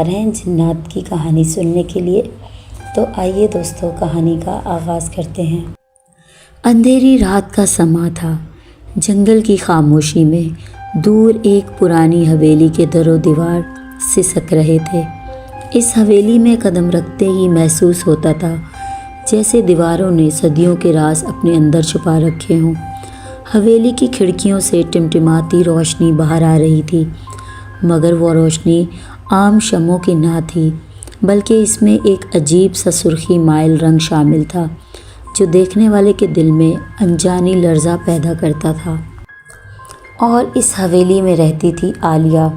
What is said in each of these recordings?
رہے ہیں جنات کی کہانی سننے کے لیے۔ تو آئیے دوستو کہانی کا آغاز کرتے ہیں۔ اندھیری رات کا سما تھا۔ جنگل کی خاموشی میں دور ایک پرانی حویلی کے در و دیوار سسک رہے تھے۔ اس حویلی میں قدم رکھتے ہی محسوس ہوتا تھا جیسے دیواروں نے صدیوں کے راز اپنے اندر چھپا رکھے ہوں۔ حویلی کی کھڑکیوں سے ٹمٹماتی روشنی باہر آ رہی تھی، مگر وہ روشنی عام شمعوں کی نہ تھی، بلکہ اس میں ایک عجیب سا سرخی مائل رنگ شامل تھا جو دیکھنے والے کے دل میں انجانی لرزہ پیدا کرتا تھا۔ اور اس حویلی میں رہتی تھی عالیہ،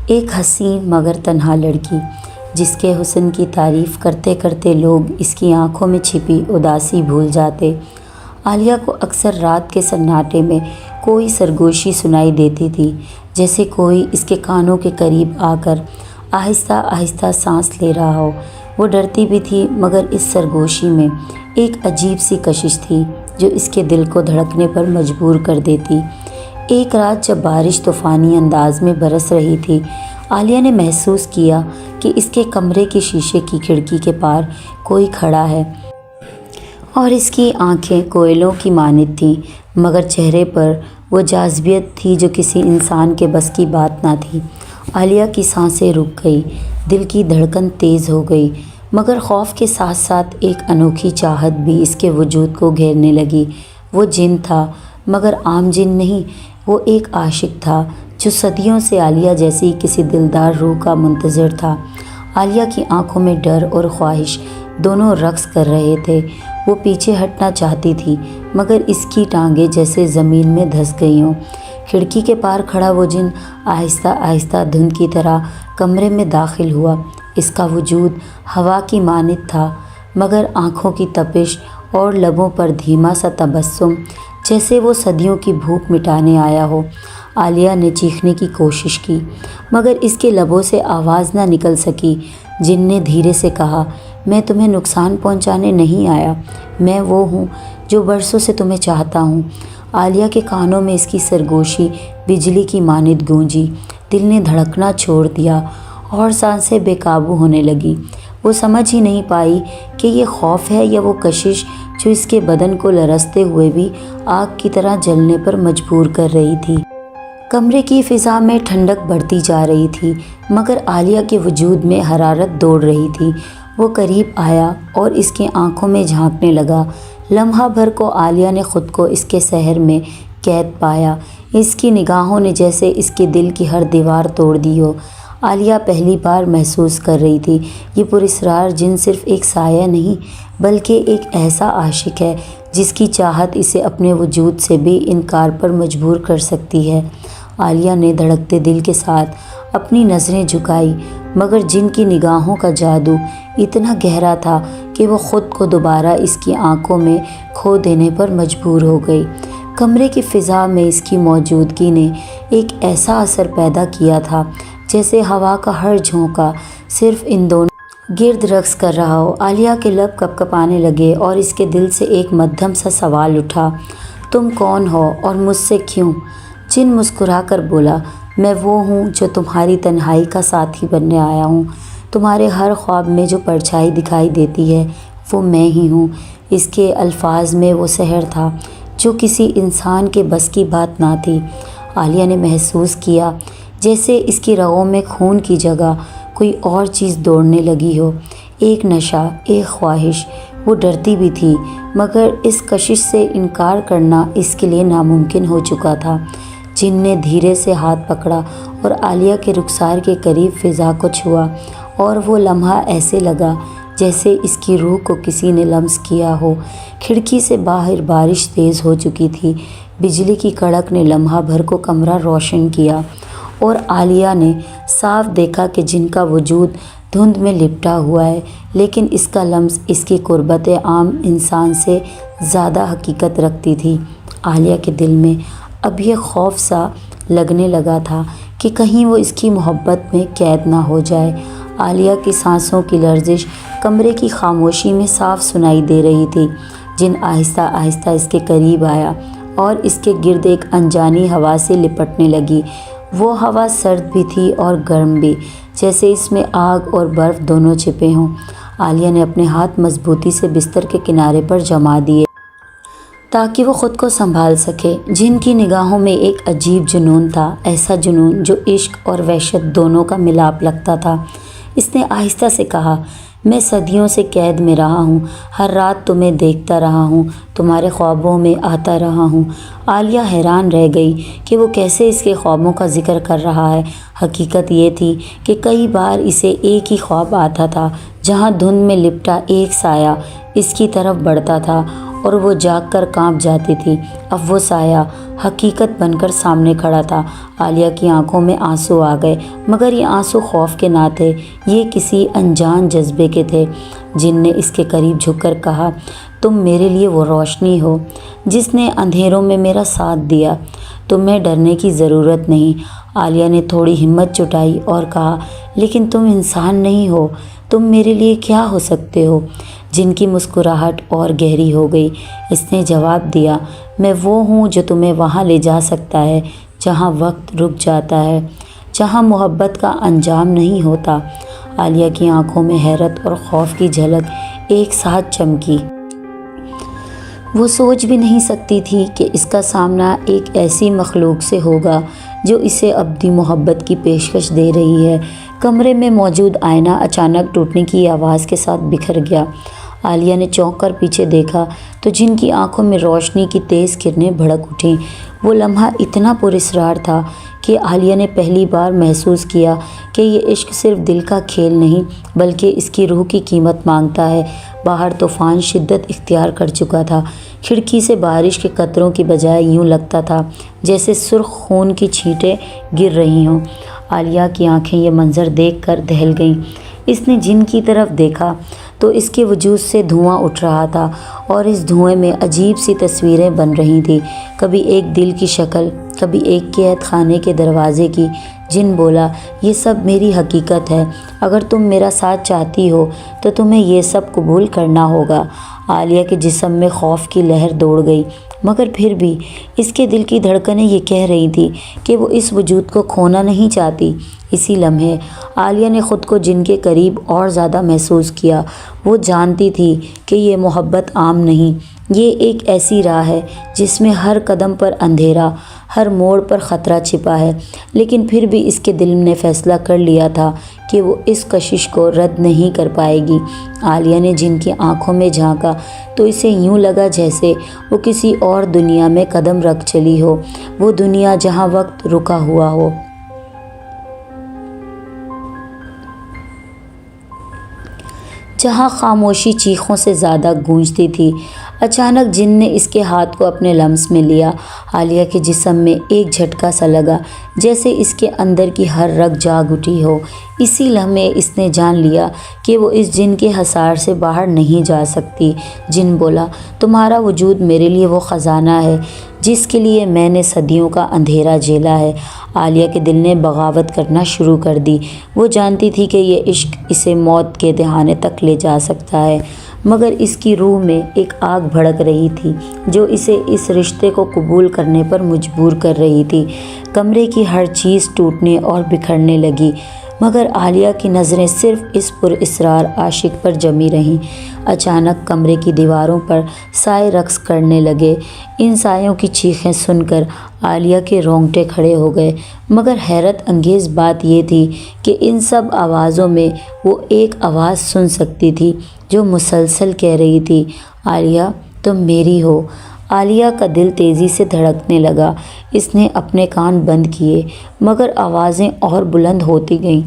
ایک حسین مگر تنہا لڑکی جس کے حسن کی تعریف کرتے کرتے لوگ اس کی آنکھوں میں چھپی اداسی بھول جاتے۔ عالیہ کو اکثر رات کے سناٹے میں کوئی سرگوشی سنائی دیتی تھی، جیسے کوئی اس کے کانوں کے قریب آ کر آہستہ آہستہ سانس لے رہا ہو۔ وہ ڈرتی بھی تھی، مگر اس سرگوشی میں ایک عجیب سی کشش تھی جو اس کے دل کو دھڑکنے پر مجبور کر دیتی۔ ایک رات جب بارش طوفانی انداز میں برس رہی تھی، عالیہ نے محسوس کیا کہ اس کے کمرے کی شیشے کی کھڑکی کے پار کوئی کھڑا ہے، اور اس کی آنکھیں کوئلوں کی مانند تھیں، مگر چہرے پر وہ جاذبیت تھی جو کسی انسان کے بس کی بات نہ تھی۔ عالیہ کی سانسیں رک گئی، دل کی دھڑکن تیز ہو گئی، مگر خوف کے ساتھ ساتھ ایک انوکھی چاہت بھی اس کے وجود کو گھیرنے لگی۔ وہ جن تھا، مگر عام جن نہیں، وہ ایک عاشق تھا جو صدیوں سے عالیہ جیسی کسی دلدار روح کا منتظر تھا۔ عالیہ کی آنکھوں میں ڈر اور خواہش دونوں رقص کر رہے تھے۔ وہ پیچھے ہٹنا چاہتی تھی، مگر اس کی ٹانگیں جیسے زمین میں دھس گئی ہوں۔ کھڑکی کے پار کھڑا وہ جن آہستہ آہستہ دھند کی طرح کمرے میں داخل ہوا۔ اس کا وجود ہوا کی مانند تھا، مگر آنکھوں کی تپش اور لبوں پر دھیما سا تبسم جیسے وہ صدیوں کی بھوک مٹانے آیا ہو۔ عالیہ نے چیخنے کی کوشش کی، مگر اس کے لبوں سے آواز نہ نکل سکی۔ جن نے دھیرے سے کہا، میں تمہیں نقصان پہنچانے نہیں آیا، میں وہ ہوں جو برسوں سے تمہیں چاہتا ہوں۔ عالیہ کے کانوں میں اس کی سرگوشی بجلی کی مانند گونجی، دل نے دھڑکنا چھوڑ دیا اور سانسیں بے قابو ہونے لگیں۔ وہ سمجھ ہی نہیں پائی کہ یہ خوف ہے یا وہ کشش جو اس کے بدن کو لرزتے ہوئے بھی آگ کی طرح جلنے پر مجبور کر رہی تھی۔ کمرے کی فضا میں ٹھنڈک بڑھتی جا رہی تھی، مگر عالیہ کے وجود میں حرارت دوڑ رہی تھی۔ وہ قریب آیا اور اس کی آنکھوں میں جھانکنے لگا۔ لمحہ بھر کو عالیہ نے خود کو اس کے سحر میں قید پایا۔ اس کی نگاہوں نے جیسے اس کے دل کی ہر دیوار توڑ دی ہو۔ عالیہ پہلی بار محسوس کر رہی تھی یہ پراسرار جن صرف ایک سایہ نہیں، بلکہ ایک ایسا عاشق ہے جس کی چاہت اسے اپنے وجود سے بھی انکار پر مجبور کر سکتی ہے۔ عالیہ نے دھڑکتے دل کے ساتھ اپنی نظریں جھکائی، مگر جن کی نگاہوں کا جادو اتنا گہرا تھا کہ وہ خود کو دوبارہ اس کی آنکھوں میں کھو دینے پر مجبور ہو گئی۔ کمرے کی فضا میں اس کی موجودگی نے ایک ایسا اثر پیدا کیا تھا جیسے ہوا کا ہر جھونکا صرف ان دونوں گرد رقص کر رہا ہو۔ عالیہ کے لب کپ کپانے لگے اور اس کے دل سے ایک مدھم سا سوال اٹھا، تم کون ہو اور مجھ سے کیوں؟ جن مسکرا کر بولا، میں وہ ہوں جو تمہاری تنہائی کا ساتھی بننے آیا ہوں۔ تمہارے ہر خواب میں جو پرچھائی دکھائی دیتی ہے وہ میں ہی ہوں۔ اس کے الفاظ میں وہ سحر تھا جو کسی انسان کے بس کی بات نہ تھی۔ عالیہ نے محسوس کیا جیسے اس کی رگوں میں خون کی جگہ کوئی اور چیز دوڑنے لگی ہو، ایک نشہ، ایک خواہش۔ وہ ڈرتی بھی تھی، مگر اس کشش سے انکار کرنا اس کے لیے ناممکن ہو چکا تھا۔ جن نے دھیرے سے ہاتھ پکڑا اور عالیہ کے رخسار کے قریب فضا کو چھوا، اور وہ لمحہ ایسے لگا جیسے اس کی روح کو کسی نے لمس کیا ہو۔ کھڑکی سے باہر بارش تیز ہو چکی تھی، بجلی کی کڑک نے لمحہ بھر کو کمرہ روشن کیا، اور عالیہ نے صاف دیکھا کہ جن کا وجود دھند میں لپٹا ہوا ہے، لیکن اس کا لمس اس کی قربت عام انسان سے زیادہ حقیقت رکھتی تھی۔ عالیہ کے دل میں اب یہ خوف سا لگنے لگا تھا کہ کہیں وہ اس کی محبت میں قید نہ ہو جائے۔ عالیہ کی سانسوں کی لرزش کمرے کی خاموشی میں صاف سنائی دے رہی تھی۔ جن آہستہ آہستہ اس کے قریب آیا اور اس کے گرد ایک انجانی ہوا سے لپٹنے لگی۔ وہ ہوا سرد بھی تھی اور گرم بھی، جیسے اس میں آگ اور برف دونوں چھپے ہوں۔ عالیہ نے اپنے ہاتھ مضبوطی سے بستر کے کنارے پر جما دیے تاکہ وہ خود کو سنبھال سکے۔ جن کی نگاہوں میں ایک عجیب جنون تھا، ایسا جنون جو عشق اور وحشت دونوں کا ملاپ لگتا تھا۔ اس نے آہستہ سے کہا، میں صدیوں سے قید میں رہا ہوں، ہر رات تمہیں دیکھتا رہا ہوں، تمہارے خوابوں میں آتا رہا ہوں۔ عالیہ حیران رہ گئی کہ وہ کیسے اس کے خوابوں کا ذکر کر رہا ہے۔ حقیقت یہ تھی کہ کئی بار اسے ایک ہی خواب آتا تھا جہاں دھند میں لپٹا ایک سایہ اس کی طرف بڑھتا تھا اور وہ جاگ کر کانپ جاتی تھی۔ اب وہ سایہ حقیقت بن کر سامنے کھڑا تھا۔ عالیہ کی آنکھوں میں آنسو آ گئے، مگر یہ آنسو خوف کے نہ تھے، یہ کسی انجان جذبے کے تھے۔ جن نے اس کے قریب جھک کر کہا، تم میرے لیے وہ روشنی ہو جس نے اندھیروں میں میرا ساتھ دیا، تمہیں ڈرنے کی ضرورت نہیں۔ عالیہ نے تھوڑی ہمت جٹائی اور کہا، لیکن تم انسان نہیں ہو، تم میرے لیے کیا ہو سکتے ہو؟ جن کی مسکراہٹ اور گہری ہو گئی۔ اس نے جواب دیا، میں وہ ہوں جو تمہیں وہاں لے جا سکتا ہے جہاں وقت رک جاتا ہے، جہاں محبت کا انجام نہیں ہوتا۔ عالیہ کی آنکھوں میں حیرت اور خوف کی جھلک ایک ساتھ چمکی۔ وہ سوچ بھی نہیں سکتی تھی کہ اس کا سامنا ایک ایسی مخلوق سے ہوگا جو اسے ابدی محبت کی پیشکش دے رہی ہے۔ کمرے میں موجود آئینہ اچانک ٹوٹنے کی آواز کے ساتھ بکھر گیا۔ عالیہ نے چونک کر پیچھے دیکھا تو جن کی آنکھوں میں روشنی کی تیز کرنیں بھڑک اٹھیں۔ وہ لمحہ اتنا پراسرار تھا کہ عالیہ نے پہلی بار محسوس کیا کہ یہ عشق صرف دل کا کھیل نہیں بلکہ اس کی روح کی قیمت مانگتا ہے۔ باہر طوفان شدت اختیار کر چکا تھا۔ کھڑکی سے بارش کے قطروں کی بجائے یوں لگتا تھا جیسے سرخ خون کی چھینٹیں گر رہی ہوں۔ عالیہ کی آنکھیں یہ منظر دیکھ کر دہل گئیں۔ اس نے جن کی طرف دیکھا تو اس کے وجود سے دھواں اٹھ رہا تھا اور اس دھوئیں میں عجیب سی تصویریں بن رہی تھیں، کبھی ایک دل کی شکل، کبھی ایک قید خانے کے دروازے کی۔ جن بولا، یہ سب میری حقیقت ہے، اگر تم میرا ساتھ چاہتی ہو تو تمہیں یہ سب قبول کرنا ہوگا۔ عالیہ کے جسم میں خوف کی لہر دوڑ گئی، مگر پھر بھی اس کے دل کی دھڑکنیں یہ کہہ رہی تھی کہ وہ اس وجود کو کھونا نہیں چاہتی۔ اسی لمحے عالیہ نے خود کو جن کے قریب اور زیادہ محسوس کیا۔ وہ جانتی تھی کہ یہ محبت عام نہیں، یہ ایک ایسی راہ ہے جس میں ہر قدم پر اندھیرا، ہر موڑ پر خطرہ چھپا ہے، لیکن پھر بھی اس کے دل نے فیصلہ کر لیا تھا کہ وہ اس کشش کو رد نہیں کر پائے گی۔ عالیہ نے جن کی آنکھوں میں جھانکا تو اسے یوں لگا جیسے وہ کسی اور دنیا میں قدم رکھ چلی ہو، وہ دنیا جہاں وقت رکا ہوا ہو، جہاں خاموشی چیخوں سے زیادہ گونجتی تھی۔ اچانک جن نے اس کے ہاتھ کو اپنے لمس میں لیا۔ عالیہ کے جسم میں ایک جھٹکا سا لگا جیسے اس کے اندر کی ہر رگ جاگ اٹھی ہو۔ اسی لمحے اس نے جان لیا کہ وہ اس جن کے حصار سے باہر نہیں جا سکتی۔ جن بولا، تمہارا وجود میرے لیے وہ خزانہ ہے جس کے لیے میں نے صدیوں کا اندھیرا جھیلا ہے۔ عالیہ کے دل نے بغاوت کرنا شروع کر دی۔ وہ جانتی تھی کہ یہ عشق اسے موت کے دہانے تک لے جا سکتا ہے، مگر اس کی روح میں ایک آگ بھڑک رہی تھی جو اسے اس رشتے کو قبول کرنے پر مجبور کر رہی تھی۔ کمرے کی ہر چیز ٹوٹنے اور بکھرنے لگی، مگر عالیہ کی نظریں صرف اس پراسرار عاشق پر جمی رہیں۔ اچانک کمرے کی دیواروں پر سائے رقص کرنے لگے۔ ان سایوں کی چیخیں سن کر عالیہ کے رونگٹے کھڑے ہو گئے، مگر حیرت انگیز بات یہ تھی کہ ان سب آوازوں میں وہ ایک آواز سن سکتی تھی جو مسلسل کہہ رہی تھی، عالیہ تم میری ہو۔ عالیہ کا دل تیزی سے دھڑکنے لگا۔ اس نے اپنے کان بند کیے، مگر آوازیں اور بلند ہوتی گئیں۔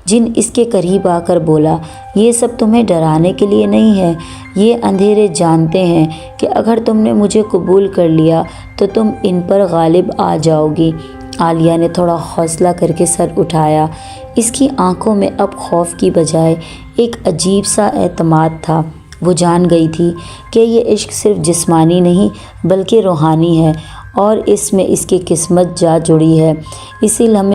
جن اس کے قریب آ کر بولا، یہ سب تمہیں ڈرانے کے لیے نہیں ہے، یہ اندھیرے جانتے ہیں کہ اگر تم نے مجھے قبول کر لیا تو تم ان پر غالب آ جاؤ گی۔ عالیہ نے تھوڑا حوصلہ کر کے سر اٹھایا۔ اس کی آنکھوں میں اب خوف کی بجائے ایک عجیب سا اعتماد تھا۔ وہ جان گئی تھی کہ یہ عشق صرف جسمانی نہیں بلکہ روحانی ہے اور اس میں اس کی قسمت جا جڑی ہے۔ اسی لمحے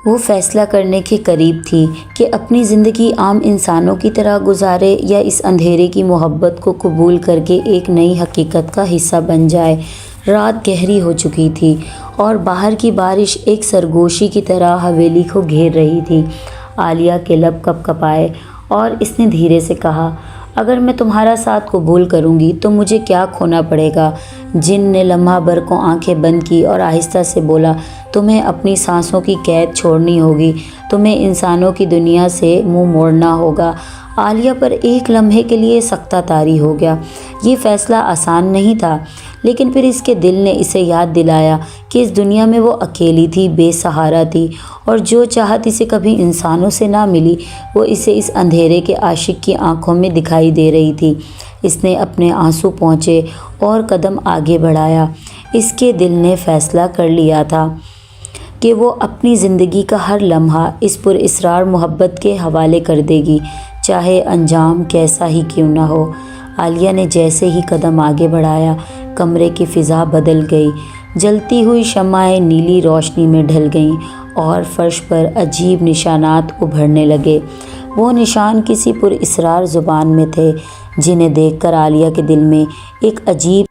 وہ فیصلہ کرنے کے قریب تھی کہ اپنی زندگی عام انسانوں کی طرح گزارے یا اس اندھیرے کی محبت کو قبول کر کے ایک نئی حقیقت کا حصہ بن جائے۔ رات گہری ہو چکی تھی اور باہر کی بارش ایک سرگوشی کی طرح حویلی کو گھیر رہی تھی۔ عالیہ کے لب کپ کپائے اور اس نے دھیرے سے کہا، اگر میں تمہارا ساتھ قبول کروں گی تو مجھے کیا کھونا پڑے گا؟ جن نے لمحہ بھر کو آنکھیں بند کی اور آہستہ سے بولا، تمہیں اپنی سانسوں کی قید چھوڑنی ہوگی، تمہیں انسانوں کی دنیا سے منہ موڑنا ہوگا۔ عالیہ پر ایک لمحے کے لیے سکتہ طاری ہو گیا۔ یہ فیصلہ آسان نہیں تھا، لیکن پھر اس کے دل نے اسے یاد دلایا کہ اس دنیا میں وہ اکیلی تھی، بے سہارا تھی، اور جو چاہت اسے کبھی انسانوں سے نہ ملی وہ اسے اس اندھیرے کے عاشق کی آنکھوں میں دکھائی دے رہی تھی۔ اس نے اپنے آنسو پونچھے اور قدم آگے بڑھایا۔ اس کے دل نے فیصلہ کر لیا تھا کہ وہ اپنی زندگی کا ہر لمحہ اس پر اسرار محبت کے حوالے کر دے گی، چاہے انجام کیسا ہی کیوں نہ ہو۔ عالیہ نے جیسے ہی قدم آگے بڑھایا، کمرے کی فضا بدل گئی۔ جلتی ہوئی شمعیں نیلی روشنی میں ڈھل گئیں اور فرش پر عجیب نشانات ابھرنے لگے۔ وہ نشان کسی پر اسرار زبان میں تھے، جنہیں دیکھ کر عالیہ کے دل میں ایک عجیب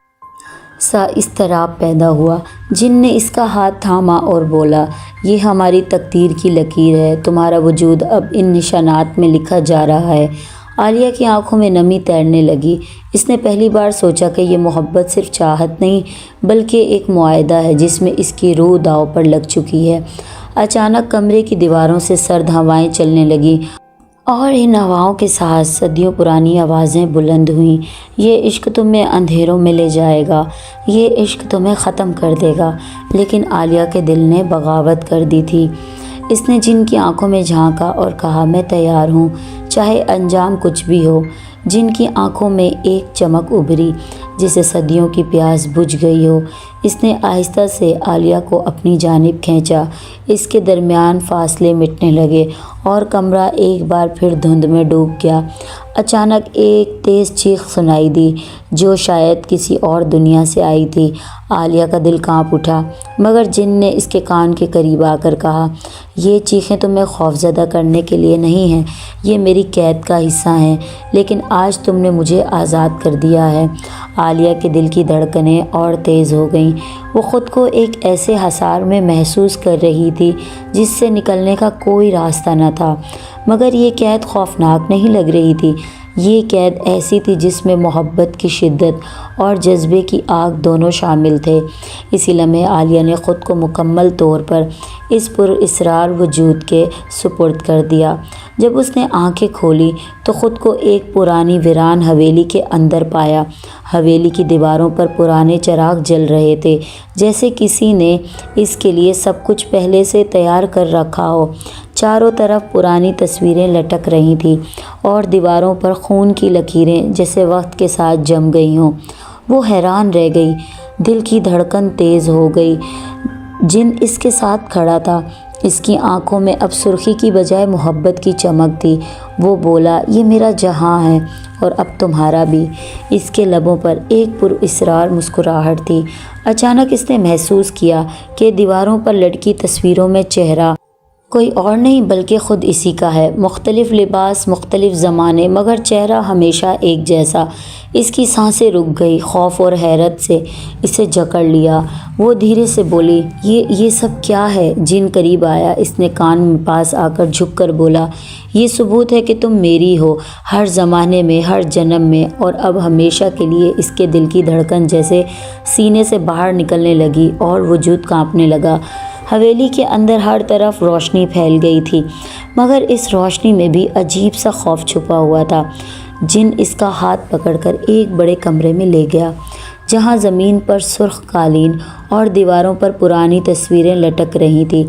سا اضطراب پیدا ہوا۔ جن نے اس کا ہاتھ تھاما اور بولا، یہ ہماری تقدیر کی لکیر ہے، تمہارا وجود اب ان نشانات میں لکھا جا رہا ہے۔ عالیہ کی آنکھوں میں نمی تیرنے لگی۔ اس نے پہلی بار سوچا کہ یہ محبت صرف چاہت نہیں بلکہ ایک معاہدہ ہے جس میں اس کی روح داؤ پر لگ چکی ہے۔ اچانک کمرے کی دیواروں سے سرد ہوائیں چلنے لگیں اور ان ہواؤں کے ساتھ صدیوں پرانی آوازیں بلند ہوئیں۔ یہ عشق تمہیں اندھیروں میں لے جائے گا، یہ عشق تمہیں ختم کر دے گا۔ لیکن عالیہ کے دل نے بغاوت کر دی تھی۔ اس نے جن کی آنکھوں میں جھانکا اور کہا، میں تیار ہوں، چاہے انجام کچھ بھی ہو۔ جن کی آنکھوں میں ایک چمک ابھری جسے صدیوں کی پیاس بجھ گئی ہو۔ اس نے آہستہ سے عالیہ کو اپنی جانب کھینچا۔ اس کے درمیان فاصلے مٹنے لگے اور کمرہ ایک بار پھر دھند میں ڈوب گیا۔ اچانک ایک تیز چیخ سنائی دی جو شاید کسی اور دنیا سے آئی تھی۔ عالیہ کا دل کانپ اٹھا، مگر جن نے اس کے کان کے قریب آ کر کہا، یہ چیخیں تمہیں خوفزدہ کرنے کے لیے نہیں ہیں، یہ میری قید کا حصہ ہیں، لیکن آج تم نے مجھے آزاد کر دیا ہے۔ عالیہ کے دل کی دھڑکنیں اور تیز ہو گئیں۔ وہ خود کو ایک ایسے حصار میں محسوس کر رہی تھی جس سے نکلنے کا کوئی راستہ نہ تھا، مگر یہ قید خوفناک نہیں لگ رہی تھی۔ یہ قید ایسی تھی جس میں محبت کی شدت اور جذبے کی آگ دونوں شامل تھے۔ اسی لمحے عالیہ نے خود کو مکمل طور پر اس پر اسرار وجود کے سپرد کر دیا۔ جب اس نے آنکھیں کھولی تو خود کو ایک پرانی ویران حویلی کے اندر پایا۔ حویلی کی دیواروں پر پرانے چراغ جل رہے تھے، جیسے کسی نے اس کے لیے سب کچھ پہلے سے تیار کر رکھا ہو۔ چاروں طرف پرانی تصویریں لٹک رہی تھیں اور دیواروں پر خون کی لکیریں جیسے وقت کے ساتھ جم گئی ہوں۔ وہ حیران رہ گئی، دل کی دھڑکن تیز ہو گئی۔ جن اس کے ساتھ کھڑا تھا، اس کی آنکھوں میں اب سرخی کی بجائے محبت کی چمک تھی۔ وہ بولا، یہ میرا جہاں ہے اور اب تمہارا بھی۔ اس کے لبوں پر ایک پر اسرار مسکراہٹ تھی۔ اچانک اس نے محسوس کیا کہ دیواروں پر لٹکی تصویروں میں چہرہ کوئی اور نہیں بلکہ خود اسی کا ہے۔ مختلف لباس، مختلف زمانے، مگر چہرہ ہمیشہ ایک جیسا۔ اس کی سانسیں رک گئی، خوف اور حیرت سے اسے جکڑ لیا۔ وہ دھیرے سے بولی، یہ سب کیا ہے؟ جن قریب آیا، اس نے کان میں پاس آ کر جھک کر بولا، یہ ثبوت ہے کہ تم میری ہو، ہر زمانے میں، ہر جنم میں، اور اب ہمیشہ کے لیے۔ اس کے دل کی دھڑکن جیسے سینے سے باہر نکلنے لگی اور وجود کانپنے لگا۔ حویلی کے اندر ہر طرف روشنی پھیل گئی تھی، مگر اس روشنی میں بھی عجیب سا خوف چھپا ہوا تھا۔ جن اس کا ہاتھ پکڑ کر ایک بڑے کمرے میں لے گیا، جہاں زمین پر سرخ قالین اور دیواروں پر پرانی تصویریں لٹک رہی تھیں۔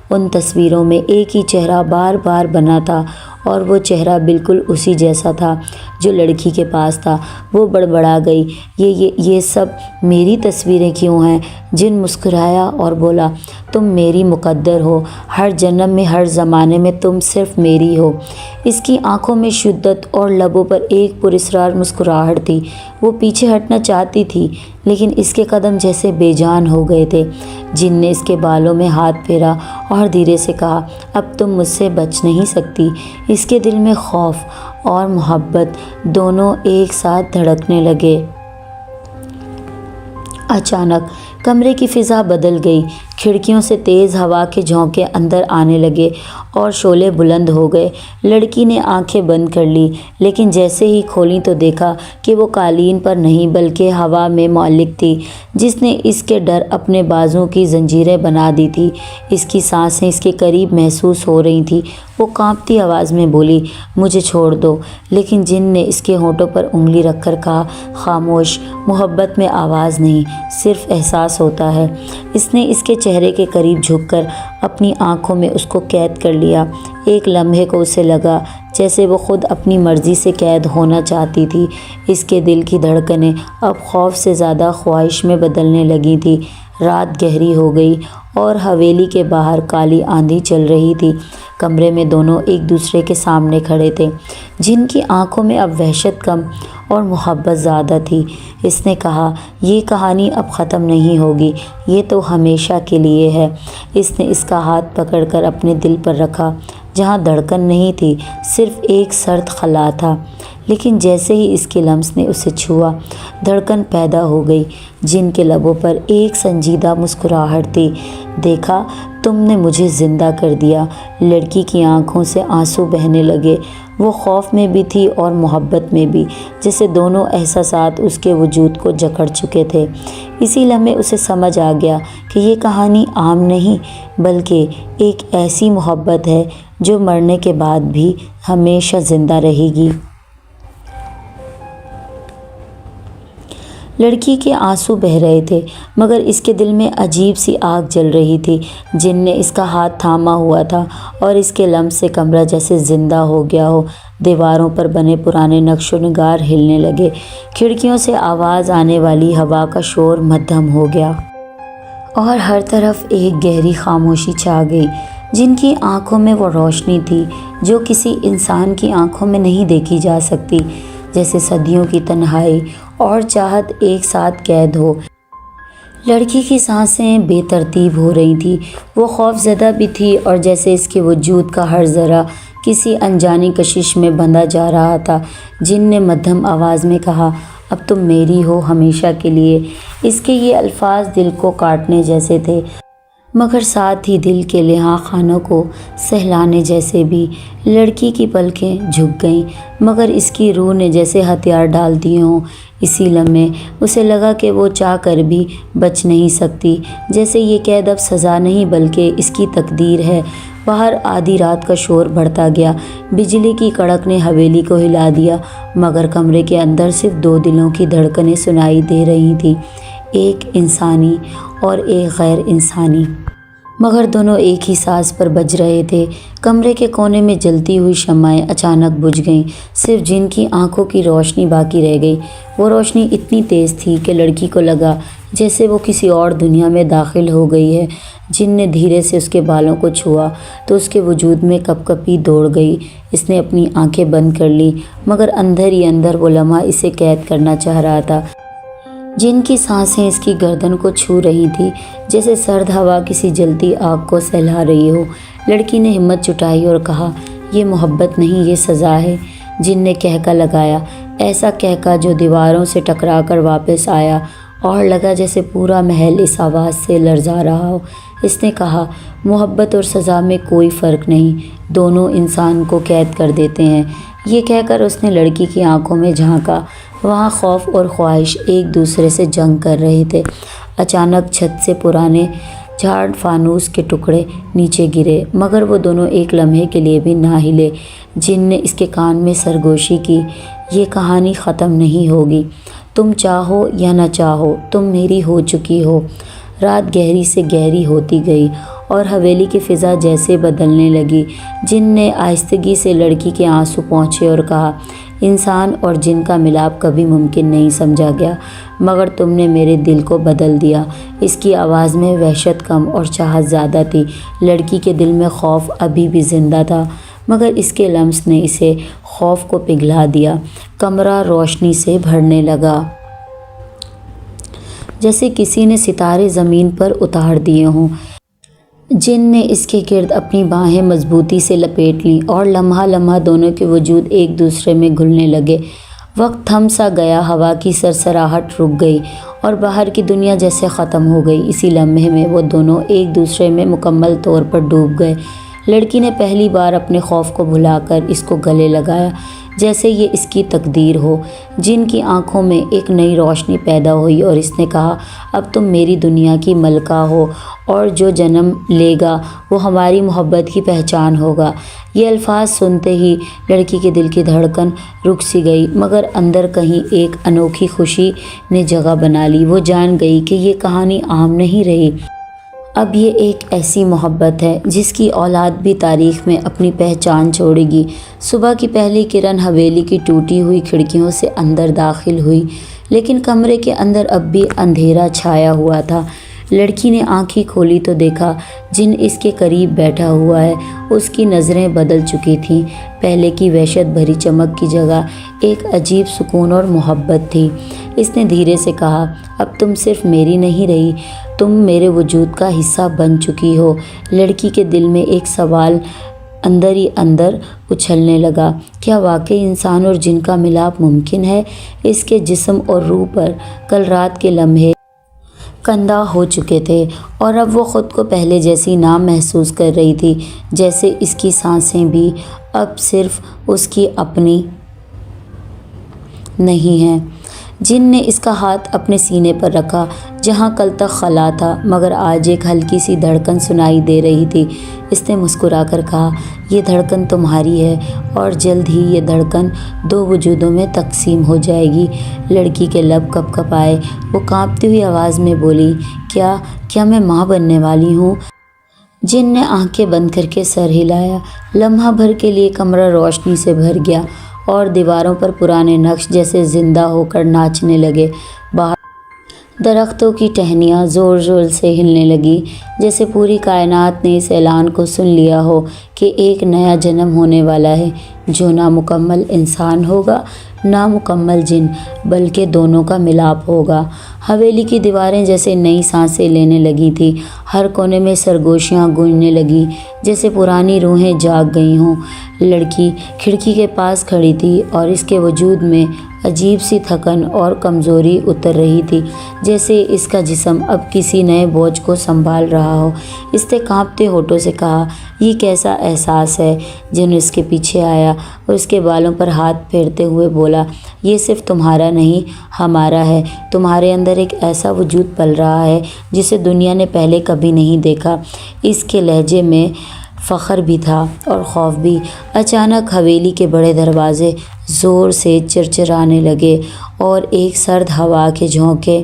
ان تصویروں میں ایک ہی چہرہ بار بار بنا تھا، اور وہ چہرہ بالکل اسی جیسا تھا جو لڑکی کے پاس تھا۔ وہ بڑبڑا گئی، یہ سب میری تصویریں کیوں ہیں؟ جن مسکرایا اور بولا، تم میری مقدر ہو، ہر جنم میں، ہر زمانے میں تم صرف میری ہو۔ اس کی آنکھوں میں شدت اور لبوں پر ایک پراسرار مسکراہٹ تھی۔ وہ پیچھے ہٹنا چاہتی تھی، لیکن اس کے قدم جیسے بے جان ہو گئے تھے۔ جن نے اس کے بالوں میں ہاتھ پھیرا اور دھیرے سے کہا، اب تم مجھ سے بچ نہیں سکتی۔ اس کے دل میں خوف اور محبت دونوں ایک ساتھ دھڑکنے لگے۔ اچانک کمرے کی فضا بدل گئی۔ کھڑکیوں سے تیز ہوا کے جھونکے اندر آنے لگے اور شعلے بلند ہو گئے۔ لڑکی نے آنکھیں بند کر لی، لیکن جیسے ہی کھولیں تو دیکھا کہ وہ قالین پر نہیں بلکہ ہوا میں معلق تھی، جس نے اس کے ڈر اپنے بازوں کی زنجیریں بنا دی تھی۔ اس کی سانسیں اس کے قریب محسوس ہو رہی تھیں۔ وہ کانپتی آواز میں بولی، مجھے چھوڑ دو، لیکن جن نے اس کے ہونٹوں پر انگلی رکھ کر کہا، خاموش، محبت میں آواز نہیں، صرف احساس ہوتا ہے۔ اس نے اس کے چہرے کے قریب جھک کر اپنی آنکھوں میں اس کو قید کر لیا۔ ایک لمحے کو اسے لگا جیسے وہ خود اپنی مرضی سے قید ہونا چاہتی تھی۔ اس کے دل کی دھڑکنیں اب خوف سے زیادہ خواہش میں بدلنے لگی تھی۔ رات گہری ہو گئی اور حویلی کے باہر کالی آندھی چل رہی تھی۔ کمرے میں دونوں ایک دوسرے کے سامنے کھڑے تھے، جن کی آنکھوں میں اب وحشت کم اور محبت زیادہ تھی۔ اس نے کہا، یہ کہانی اب ختم نہیں ہوگی، یہ تو ہمیشہ کے لیے ہے۔ اس نے اس کا ہاتھ پکڑ کر اپنے دل پر رکھا، جہاں دھڑکن نہیں تھی، صرف ایک سرد خلا تھا۔ لیکن جیسے ہی اس کے لمس نے اسے چھوا، دھڑکن پیدا ہو گئی۔ جن کے لبوں پر ایک سنجیدہ مسکراہٹ تھی۔ دیکھا، تم نے مجھے زندہ کر دیا۔ لڑکی کی آنکھوں سے آنسو بہنے لگے۔ وہ خوف میں بھی تھی اور محبت میں بھی، جیسے دونوں احساسات اس کے وجود کو جکڑ چکے تھے۔ اسی لمحے اسے سمجھ آ گیا کہ یہ کہانی عام نہیں، بلکہ ایک ایسی محبت ہے جو مرنے کے بعد بھی ہمیشہ زندہ رہے گی۔ لڑکی کے آنسو بہہ رہے تھے، مگر اس کے دل میں عجیب سی آگ جل رہی تھی۔ جن نے اس کا ہاتھ تھاما ہوا تھا اور اس کے لمس سے کمرہ جیسے زندہ ہو گیا ہو۔ دیواروں پر بنے پرانے نقش و نگار ہلنے لگے۔ کھڑکیوں سے آواز آنے والی ہوا کا شور مدھم ہو گیا اور ہر طرف ایک گہری خاموشی چھا گئی۔ جن کی آنکھوں میں وہ روشنی تھی جو کسی انسان کی آنکھوں میں نہیں دیکھی جا سکتی، جیسے صدیوں کی تنہائی اور چاہت ایک ساتھ قید ہو۔ لڑکی کی سانسیں بے ترتیب ہو رہی تھیں۔ وہ خوف زدہ بھی تھی اور جیسے اس کے وجود کا ہر ذرہ کسی انجانی کشش میں بندھا جا رہا تھا۔ جن نے مدھم آواز میں کہا، اب تم میری ہو ہمیشہ کے لیے۔ اس کے یہ الفاظ دل کو کاٹنے جیسے تھے، مگر ساتھ ہی دل کے لہا خانوں کو سہلانے جیسے بھی۔ لڑکی کی پلکیں جھک گئیں، مگر اس کی روح نے جیسے ہتھیار ڈال دیے ہوں۔ اسی لمحے اسے لگا کہ وہ چاہ کر بھی بچ نہیں سکتی، جیسے یہ قید اب سزا نہیں بلکہ اس کی تقدیر ہے۔ باہر آدھی رات کا شور بڑھتا گیا۔ بجلی کی کڑک نے حویلی کو ہلا دیا، مگر کمرے کے اندر صرف دو دلوں کی دھڑکنیں سنائی دے رہی تھیں، ایک انسانی اور ایک غیر انسانی، مگر دونوں ایک ہی ساز پر بج رہے تھے۔ کمرے کے کونے میں جلتی ہوئی شمعیں اچانک بجھ گئیں، صرف جن کی آنکھوں کی روشنی باقی رہ گئی۔ وہ روشنی اتنی تیز تھی کہ لڑکی کو لگا جیسے وہ کسی اور دنیا میں داخل ہو گئی ہے۔ جن نے دھیرے سے اس کے بالوں کو چھوا تو اس کے وجود میں کپ کپی دوڑ گئی۔ اس نے اپنی آنکھیں بند کر لیں، مگر اندر ہی اندر وہ لمحہ اسے قید کرنا چاہ رہا تھا۔ جن کی سانسیں اس کی گردن کو چھو رہی تھی، جیسے سرد ہوا کسی جلتی آگ کو سہلا رہی ہو۔ لڑکی نے ہمت جٹائی اور کہا، یہ محبت نہیں، یہ سزا ہے۔ جن نے کہکا لگایا، ایسا کہکا جو دیواروں سے ٹکرا کر واپس آیا اور لگا جیسے پورا محل اس آواز سے لرزا رہا ہو۔ اس نے کہا، محبت اور سزا میں کوئی فرق نہیں، دونوں انسان کو قید کر دیتے ہیں۔ یہ کہہ کر اس نے لڑکی کی آنکھوں میں جھانکا۔ وہاں خوف اور خواہش ایک دوسرے سے جنگ کر رہے تھے۔ اچانک چھت سے پرانے جھاڑ فانوس کے ٹکڑے نیچے گرے، مگر وہ دونوں ایک لمحے کے لیے بھی نہ ہلے۔ جن نے اس کے کان میں سرگوشی کی، یہ کہانی ختم نہیں ہوگی، تم چاہو یا نہ چاہو، تم میری ہو چکی ہو۔ رات گہری سے گہری ہوتی گئی اور حویلی کی فضا جیسے بدلنے لگی۔ جن نے آہستگی سے لڑکی کے آنسو پونچھے اور کہا، انسان اور جن کا ملاپ کبھی ممکن نہیں سمجھا گیا، مگر تم نے میرے دل کو بدل دیا۔ اس کی آواز میں وحشت کم اور چاہت زیادہ تھی۔ لڑکی کے دل میں خوف ابھی بھی زندہ تھا، مگر اس کے لمس نے اسے خوف کو پگھلا دیا۔ کمرہ روشنی سے بھرنے لگا، جیسے کسی نے ستارے زمین پر اتار دیے ہوں۔ جن نے اس کے گرد اپنی باہیں مضبوطی سے لپیٹ لیں اور لمحہ لمحہ دونوں کے وجود ایک دوسرے میں گھلنے لگے۔ وقت تھم سا گیا، ہوا کی سرسراہٹ رک گئی اور باہر کی دنیا جیسے ختم ہو گئی۔ اسی لمحے میں وہ دونوں ایک دوسرے میں مکمل طور پر ڈوب گئے۔ لڑکی نے پہلی بار اپنے خوف کو بھلا کر اس کو گلے لگایا، جیسے یہ اس کی تقدیر ہو۔ جن کی آنکھوں میں ایک نئی روشنی پیدا ہوئی اور اس نے کہا، اب تم میری دنیا کی ملکہ ہو اور جو جنم لے گا وہ ہماری محبت کی پہچان ہوگا۔ یہ الفاظ سنتے ہی لڑکی کے دل کی دھڑکن رک سی گئی، مگر اندر کہیں ایک انوکھی خوشی نے جگہ بنا لی۔ وہ جان گئی کہ یہ کہانی عام نہیں رہی، اب یہ ایک ایسی محبت ہے جس کی اولاد بھی تاریخ میں اپنی پہچان چھوڑے گی۔ صبح کی پہلی کرن حویلی کی ٹوٹی ہوئی کھڑکیوں سے اندر داخل ہوئی، لیکن کمرے کے اندر اب بھی اندھیرا چھایا ہوا تھا۔ لڑکی نے آنکھیں کھولی تو دیکھا جن اس کے قریب بیٹھا ہوا ہے۔ اس کی نظریں بدل چکی تھیں، پہلے کی وحشت بھری چمک کی جگہ ایک عجیب سکون اور محبت تھی۔ اس نے دھیرے سے کہا، اب تم صرف میری نہیں رہی، تم میرے وجود کا حصہ بن چکی ہو۔ لڑکی کے دل میں ایک سوال اندر ہی اندر اچھلنے لگا، کیا واقعی انسان اور جن کا ملاپ ممکن ہے؟ اس کے جسم اور روح پر کل رات کے لمحے کندہ ہو چکے تھے اور اب وہ خود کو پہلے جیسی نہ محسوس کر رہی تھی، جیسے اس کی سانسیں بھی اب صرف اس کی اپنی نہیں ہیں۔ جن نے اس کا ہاتھ اپنے سینے پر رکھا، جہاں کل تک خلا تھا مگر آج ایک ہلکی سی دھڑکن سنائی دے رہی تھی۔ اس نے مسکرا کر کہا، یہ دھڑکن تمہاری ہے اور جلد ہی یہ دھڑکن دو وجودوں میں تقسیم ہو جائے گی۔ لڑکی کے لب کپ کپ آئے، وہ کانپتی ہوئی آواز میں بولی، کیا میں ماں بننے والی ہوں؟ جن نے آنکھیں بند کر کے سر ہلایا۔ لمحہ بھر کے لیے کمرہ روشنی سے بھر گیا اور دیواروں پر پرانے نقش جیسے زندہ ہو کر ناچنے لگے۔ باہر درختوں کی ٹہنیاں زور زور سے ہلنے لگی، جیسے پوری کائنات نے اس اعلان کو سن لیا ہو کہ ایک نیا جنم ہونے والا ہے، جو نہ مکمل انسان ہوگا نہ مکمل جن، بلکہ دونوں کا ملاپ ہوگا۔ حویلی کی دیواریں جیسے نئی سانسیں لینے لگی تھیں، ہر کونے میں سرگوشیاں گونجنے لگیں جیسے پرانی روحیں جاگ گئی ہوں۔ لڑکی کھڑکی کے پاس کھڑی تھی اور اس کے وجود میں عجیب سی تھکن اور کمزوری اتر رہی تھی، جیسے اس کا جسم اب کسی نئے بوجھ کو سنبھال رہا ہو۔ اس نے کانپتے ہونٹوں سے کہا، یہ کیسا احساس ہے؟ جن اس کے پیچھے آیا اور اس کے بالوں پر ہاتھ پھیرتے ہوئے بولا، یہ صرف تمہارا نہیں ہمارا ہے۔ تمہارے اندر ایک ایسا وجود پل رہا ہے جسے دنیا نے پہلے کبھی نہیں دیکھا۔ اس کے لہجے میں فخر بھی تھا اور خوف بھی۔ اچانک حویلی کے بڑے دروازے زور سے چرچرانے لگے اور ایک سرد ہوا کے جھونکے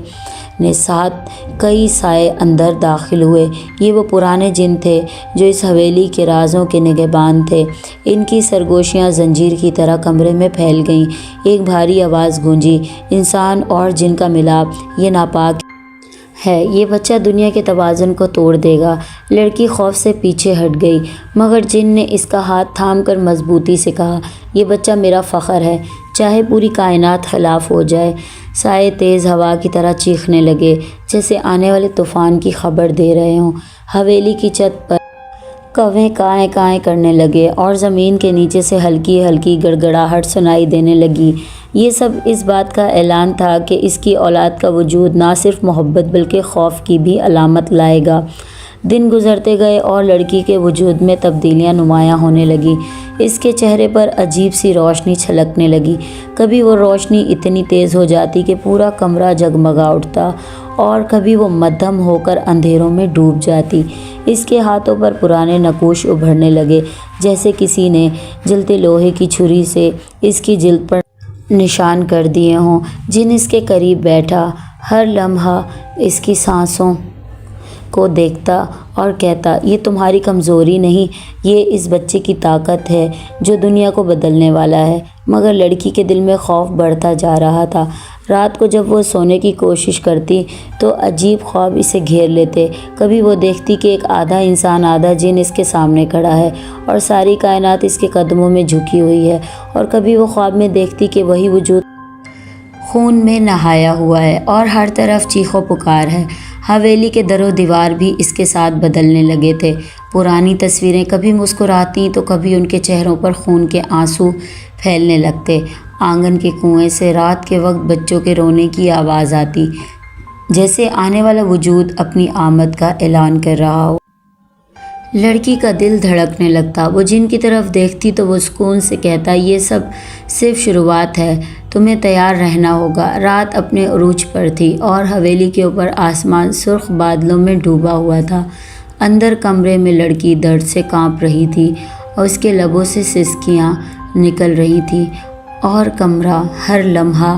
نے ساتھ کئی سائے اندر داخل ہوئے۔ یہ وہ پرانے جن تھے جو اس حویلی کے رازوں کے نگہبان تھے۔ ان کی سرگوشیاں زنجیر کی طرح کمرے میں پھیل گئیں۔ ایک بھاری آواز گونجی، انسان اور جن کا ملاپ یہ ناپاک ہے، یہ بچہ دنیا کے توازن کو توڑ دے گا۔ لڑکی خوف سے پیچھے ہٹ گئی، مگر جن نے اس کا ہاتھ تھام کر مضبوطی سے کہا، یہ بچہ میرا فخر ہے، چاہے پوری کائنات خلاف ہو جائے۔ سائے تیز ہوا کی طرح چیخنے لگے، جیسے آنے والے طوفان کی خبر دے رہے ہوں۔ حویلی کی چھت پر کوے کائیں کائیں کرنے لگے اور زمین کے نیچے سے ہلکی ہلکی گڑگڑاہٹ سنائی دینے لگی۔ یہ سب اس بات کا اعلان تھا کہ اس کی اولاد کا وجود نہ صرف محبت بلکہ خوف کی بھی علامت لائے گا۔ دن گزرتے گئے اور لڑکی کے وجود میں تبدیلیاں نمایاں ہونے لگیں۔ اس کے چہرے پر عجیب سی روشنی چھلکنے لگی۔ کبھی وہ روشنی اتنی تیز ہو جاتی کہ پورا کمرہ جگمگا اٹھتا اور کبھی وہ مدھم ہو کر اندھیروں میں ڈوب جاتی۔ اس کے ہاتھوں پر پرانے نقوش ابھرنے لگے، جیسے کسی نے جلتے لوہے کی چھری سے اس کی جلد پر نشان کر دیے ہوں۔ جن اس کے قریب بیٹھا ہر لمحہ اس کی سانسوں کو دیکھتا اور کہتا، یہ تمہاری کمزوری نہیں، یہ اس بچے کی طاقت ہے جو دنیا کو بدلنے والا ہے۔ مگر لڑکی کے دل میں خوف بڑھتا جا رہا تھا۔ رات کو جب وہ سونے کی کوشش کرتی تو عجیب خواب اسے گھیر لیتے۔ کبھی وہ دیکھتی کہ ایک آدھا انسان آدھا جن اس کے سامنے کھڑا ہے اور ساری کائنات اس کے قدموں میں جھکی ہوئی ہے، اور کبھی وہ خواب میں دیکھتی کہ وہی وجود خون میں نہایا ہوا ہے اور ہر طرف چیخ و پکار ہے۔ حویلی کے در و دیوار بھی اس کے ساتھ بدلنے لگے تھے۔ پرانی تصویریں کبھی مسکراتی تو کبھی ان کے چہروں پر خون کے آنسو پھیلنے لگتے آنگن کے کنویں سے رات کے وقت بچوں کے رونے کی آواز آتی، جیسے آنے والا وجود اپنی آمد کا اعلان کر رہا ہو۔ لڑکی کا دل دھڑکنے لگتا۔ وہ جن کی طرف دیکھتی تو وہ سکون سے کہتا، یہ سب صرف شروعات ہے، تمہیں تیار رہنا ہوگا۔ رات اپنے عروج پر تھی اور حویلی کے اوپر آسمان سرخ بادلوں میں ڈوبا ہوا تھا۔ اندر کمرے میں لڑکی درد سے کانپ رہی تھی اور اس کے لبوں سے سسکیاں نکل رہی تھیں اور کمرہ ہر لمحہ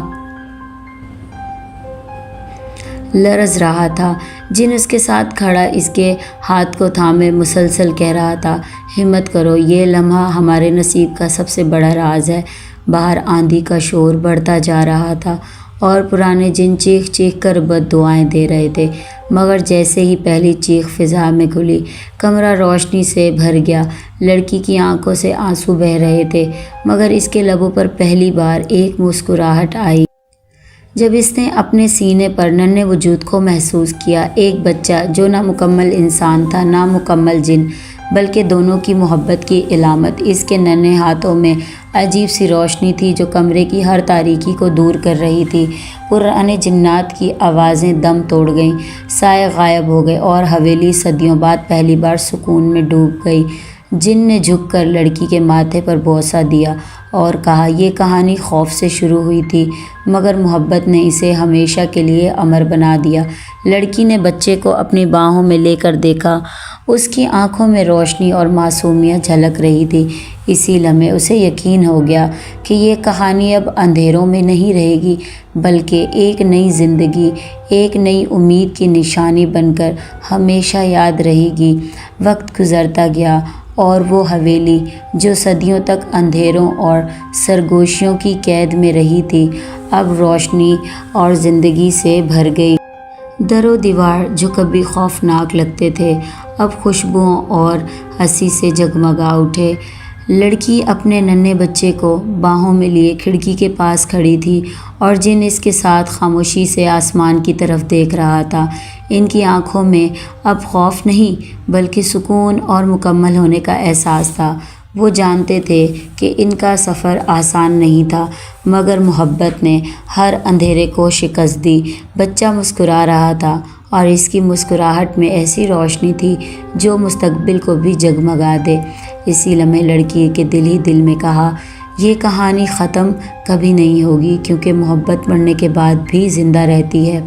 لرز رہا تھا۔ جن اس کے ساتھ کھڑا اس کے ہاتھ کو تھامے مسلسل کہہ رہا تھا، ہمت کرو، یہ لمحہ ہمارے نصیب کا سب سے بڑا راز ہے۔ باہر آندھی کا شور بڑھتا جا رہا تھا اور پرانے جن چیخ چیخ کر بد دعائیں دے رہے تھے، مگر جیسے ہی پہلی چیخ فضا میں کھلی، کمرہ روشنی سے بھر گیا۔ لڑکی کی آنکھوں سے آنسو بہہ رہے تھے، مگر اس کے لبوں پر پہلی بار ایک مسکراہٹ آئی۔ جب اس نے اپنے سینے پر ننھے وجود کو محسوس کیا، ایک بچہ جو نہ مکمل انسان تھا نہ مکمل جن، بلکہ دونوں کی محبت کی علامت، اس کے ننھے ہاتھوں میں عجیب سی روشنی تھی جو کمرے کی ہر تاریکی کو دور کر رہی تھی۔ پرانے جنات کی آوازیں دم توڑ گئیں، سائے غائب ہو گئے اور حویلی صدیوں بعد پہلی بار سکون میں ڈوب گئی۔ جن نے جھک کر لڑکی کے ماتھے پر بوسہ دیا اور کہا، یہ کہانی خوف سے شروع ہوئی تھی، مگر محبت نے اسے ہمیشہ کے لیے امر بنا دیا۔ لڑکی نے بچے کو اپنی باہوں میں لے کر دیکھا، اس کی آنکھوں میں روشنی اور معصومیت جھلک رہی تھی۔ اسی لمحے اسے یقین ہو گیا کہ یہ کہانی اب اندھیروں میں نہیں رہے گی، بلکہ ایک نئی زندگی، ایک نئی امید کی نشانی بن کر ہمیشہ یاد رہے گی۔ وقت گزرتا گیا اور وہ حویلی جو صدیوں تک اندھیروں اور سرگوشیوں کی قید میں رہی تھی، اب روشنی اور زندگی سے بھر گئی۔ در و دیوار جو کبھی خوفناک لگتے تھے، اب خوشبوؤں اور ہنسی سے جگمگا اٹھے۔ لڑکی اپنے ننھے بچے کو باہوں میں لیے کھڑکی کے پاس کھڑی تھی اور جن اس کے ساتھ خاموشی سے آسمان کی طرف دیکھ رہا تھا۔ ان کی آنکھوں میں اب خوف نہیں بلکہ سکون اور مکمل ہونے کا احساس تھا۔ وہ جانتے تھے کہ ان کا سفر آسان نہیں تھا، مگر محبت نے ہر اندھیرے کو شکست دی۔ بچہ مسکرا رہا تھا اور اس کی مسکراہٹ میں ایسی روشنی تھی جو مستقبل کو بھی جگمگا دے۔ اسی لمحے لڑکی کے دل ہی دل میں کہا، یہ کہانی ختم کبھی نہیں ہوگی، کیونکہ محبت مرنے کے بعد بھی زندہ رہتی ہے۔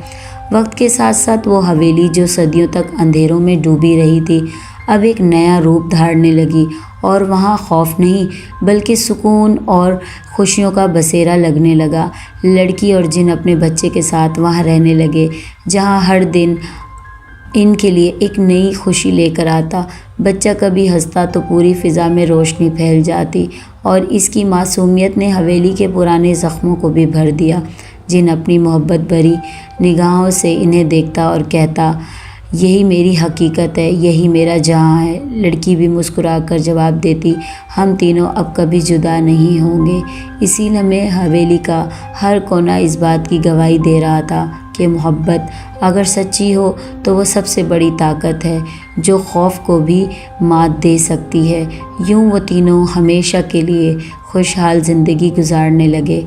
وقت کے ساتھ ساتھ وہ حویلی جو صدیوں تک اندھیروں میں ڈوبی رہی تھی، اب ایک نیا روپ دھارنے لگی اور وہاں خوف نہیں بلکہ سکون اور خوشیوں کا بسیرا لگنے لگا۔ لڑکی اور جن اپنے بچے کے ساتھ وہاں رہنے لگے جہاں ہر دن ان کے لیے ایک نئی خوشی لے کر آتا۔ بچہ کبھی ہنستا تو پوری فضا میں روشنی پھیل جاتی اور اس کی معصومیت نے حویلی کے پرانے زخموں کو بھی بھر دیا۔ جن اپنی محبت بھری نگاہوں سے انہیں دیکھتا اور کہتا، یہی میری حقیقت ہے، یہی میرا جہاں ہے۔ لڑکی بھی مسکرا کر جواب دیتی، ہم تینوں اب کبھی جدا نہیں ہوں گے۔ اسی لمحے حویلی کا ہر کونا اس بات کی گواہی دے رہا تھا کہ محبت اگر سچی ہو تو وہ سب سے بڑی طاقت ہے جو خوف کو بھی مات دے سکتی ہے۔ یوں وہ تینوں ہمیشہ کے لیے خوشحال زندگی گزارنے لگے۔